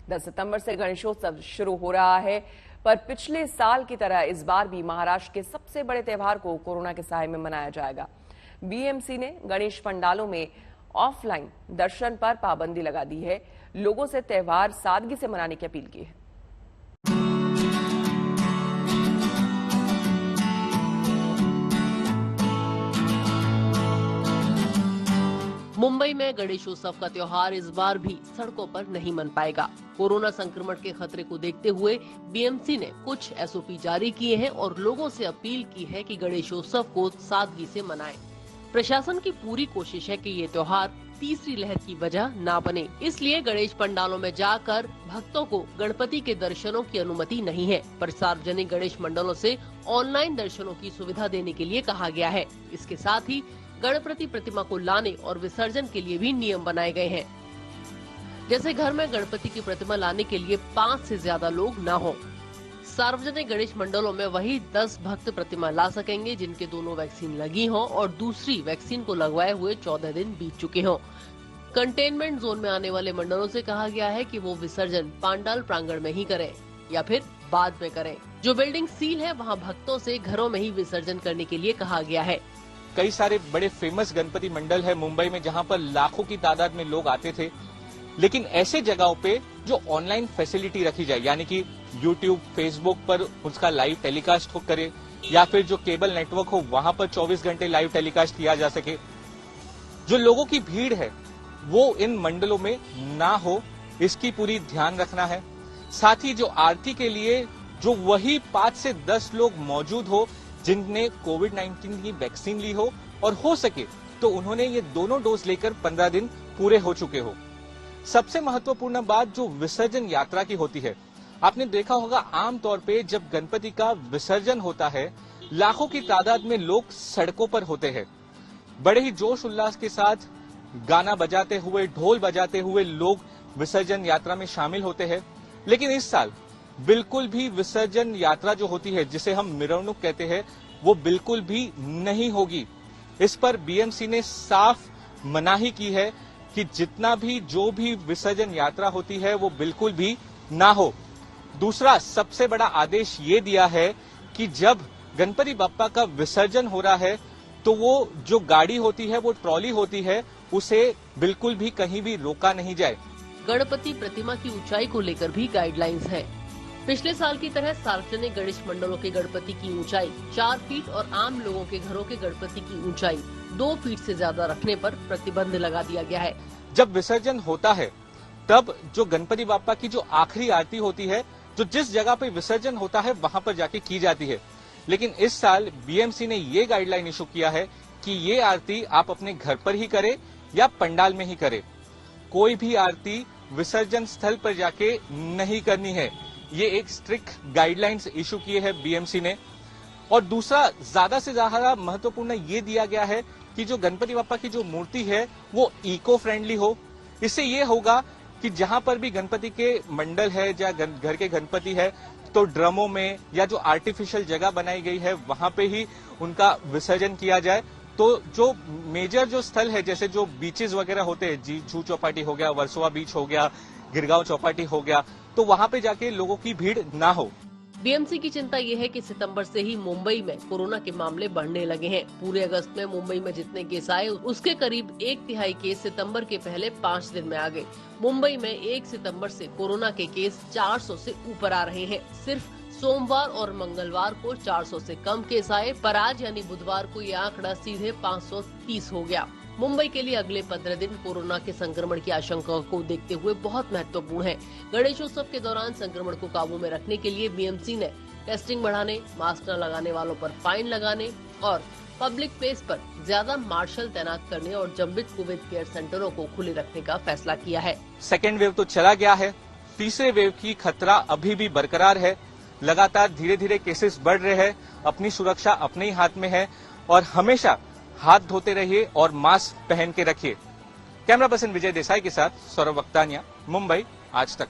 10 सितंबर से गणेशोत्सव शुरू हो रहा है, पर पिछले साल की तरह इस बार भी महाराष्ट्र के सबसे बड़े त्योहार को कोरोना के साए में मनाया जाएगा। बीएमसी ने गणेश पंडालों में ऑफलाइन दर्शन पर पाबंदी लगा दी है। लोगों से त्योहार सादगी से मनाने की अपील की है। मुंबई में गणेशोत्सव का त्योहार इस बार भी सड़कों पर नहीं मन पाएगा। कोरोना संक्रमण के खतरे को देखते हुए बीएमसी ने कुछ एसओपी जारी किए हैं और लोगों से अपील की है कि गणेशोत्सव को सादगी से मनाएं। प्रशासन की पूरी कोशिश है कि ये त्योहार तीसरी लहर की वजह न बने, इसलिए गणेश पंडालों में जाकर भक्तों को गणपति के दर्शनों की अनुमति नहीं है, पर सार्वजनिक गणेश मंडलों से ऑनलाइन दर्शनों की सुविधा देने के लिए कहा गया है। इसके साथ ही गणपति प्रतिमा को लाने और विसर्जन के लिए भी नियम बनाए गए हैं। जैसे घर में गणपति की प्रतिमा लाने के लिए 5 से ज्यादा लोग न हों। सार्वजनिक गणेश मंडलों में वही 10 भक्त प्रतिमा ला सकेंगे जिनके दोनों वैक्सीन लगी हों और दूसरी वैक्सीन को लगवाए हुए 14 दिन बीत चुके हों। कंटेनमेंट जोन में आने वाले मंडलों से कहा गया है कि वो विसर्जन पंडाल प्रांगण में ही करें या फिर बाद में करें। जो बिल्डिंग सील है वहाँ भक्तों से घरों में ही विसर्जन करने के लिए कहा गया है। कई सारे बड़े फेमस गणपति मंडल है मुंबई में जहां पर लाखों की तादाद में लोग आते थे, लेकिन ऐसे जगहों पे जो ऑनलाइन फैसिलिटी रखी जाए, यानी कि यूट्यूब, फेसबुक पर उसका लाइव टेलीकास्ट हो करे या फिर जो केबल नेटवर्क हो वहां पर 24 घंटे लाइव टेलीकास्ट किया जा सके। जो लोगों की भीड़ है वो इन मंडलों में ना हो, इसकी पूरी ध्यान रखना है। साथ ही जो आरती के लिए जो वही 5 से 10 लोग मौजूद हो जिनने कोविड-19 की वैक्सीन ली हो और हो सके तो उन्होंने ये दोनों डोज लेकर 15 दिन पूरे हो चुके हो। सबसे महत्वपूर्ण बात जो विसर्जन यात्रा की होती है, आपने देखा होगा आमतौर पे जब गणपति का विसर्जन होता है लाखों की तादाद में लोग सड़कों पर होते हैं। बड़े ही जोश उल्लास के साथ गाना बजाते हुए, ढोल बजाते हुए लोग विसर्जन यात्रा में शामिल होते हैं। लेकिन इस साल बिल्कुल भी विसर्जन यात्रा जो होती है, जिसे हम मिरवणुक कहते हैं, वो बिल्कुल भी नहीं होगी। इस पर बीएमसी ने साफ मनाही की है कि जितना भी जो भी विसर्जन यात्रा होती है वो बिल्कुल भी ना हो। दूसरा सबसे बड़ा आदेश ये दिया है कि जब गणपति बप्पा का विसर्जन हो रहा है तो वो जो गाड़ी होती है, वो ट्रॉली होती है, उसे बिल्कुल भी कहीं भी रोका नहीं जाए। गणपति प्रतिमा की ऊंचाई को लेकर भी गाइडलाइंस है। पिछले साल की तरह सार्वजनिक गणेश मंडलों के गणपति की ऊंचाई 4 फीट और आम लोगों के घरों के गणपति की ऊंचाई 2 फीट से ज्यादा रखने पर प्रतिबंध लगा दिया गया है। जब विसर्जन होता है तब जो गणपति बाप्पा की जो आखिरी आरती होती है, जो जिस जगह पे विसर्जन होता है वहां पर जाके की जाती है। लेकिन इस साल बीएमसी ने ये गाइडलाइन इशू किया है कि ये आरती आप अपने घर पर ही करें या पंडाल में ही करें। कोई भी आरती विसर्जन स्थल पर जाके नहीं करनी है। ये एक स्ट्रिक्ट गाइडलाइंस इशू किए है बीएमसी ने। और दूसरा ज्यादा से ज्यादा महत्वपूर्ण ये दिया गया है कि जो गणपति बाप्पा की जो मूर्ति है वो इको फ्रेंडली हो। इससे ये होगा कि जहां पर भी गणपति के मंडल है या घर के गणपति है तो ड्रमों में या जो आर्टिफिशियल जगह बनाई गई है वहां पे ही उनका विसर्जन किया जाए। तो जो मेजर जो स्थल है, जैसे जो बीचेस वगैरह होते हैं, जुहू चौपाटी हो गया, वर्सोवा बीच हो गया, गिरगांव चौपाटी हो गया, तो वहां पे जाके लोगों की भीड़ ना हो। बीएमसी की चिंता ये है कि सितंबर से ही मुंबई में कोरोना के मामले बढ़ने लगे हैं। पूरे अगस्त में मुंबई में जितने केस आए उसके करीब 1/3 केस सितंबर के पहले 5 दिन में आ गए। मुंबई में 1 सितंबर से कोरोना के केस 400 से ऊपर आ रहे हैं। सिर्फ सोमवार और मंगलवार को 400 से कम केस आए, पर आज यानी बुधवार को ये आंकड़ा सीधे 530 हो गया। मुंबई के लिए अगले 15 दिन कोरोना के संक्रमण की आशंका को देखते हुए बहुत महत्वपूर्ण है। गणेशोत्सव के दौरान संक्रमण को काबू में रखने के लिए बीएमसी ने टेस्टिंग बढ़ाने, मास्क न लगाने वालों पर फाइन लगाने और पब्लिक प्लेस पर ज्यादा मार्शल तैनात करने और जम्बित कोविड केयर सेंटरों को खुले रखने का फैसला किया है। सेकेंड वेव तो चला गया है, तीसरे वेव की खतरा अभी भी बरकरार है। लगातार धीरे धीरे केसेस बढ़ रहे हैं। अपनी सुरक्षा अपने ही हाथ में है और हमेशा हाथ धोते रहिए और मास्क पहन के रखिए। कैमरा पर्सन विजय देसाई के साथ सौरभ वक्तानिया, मुंबई, आज तक।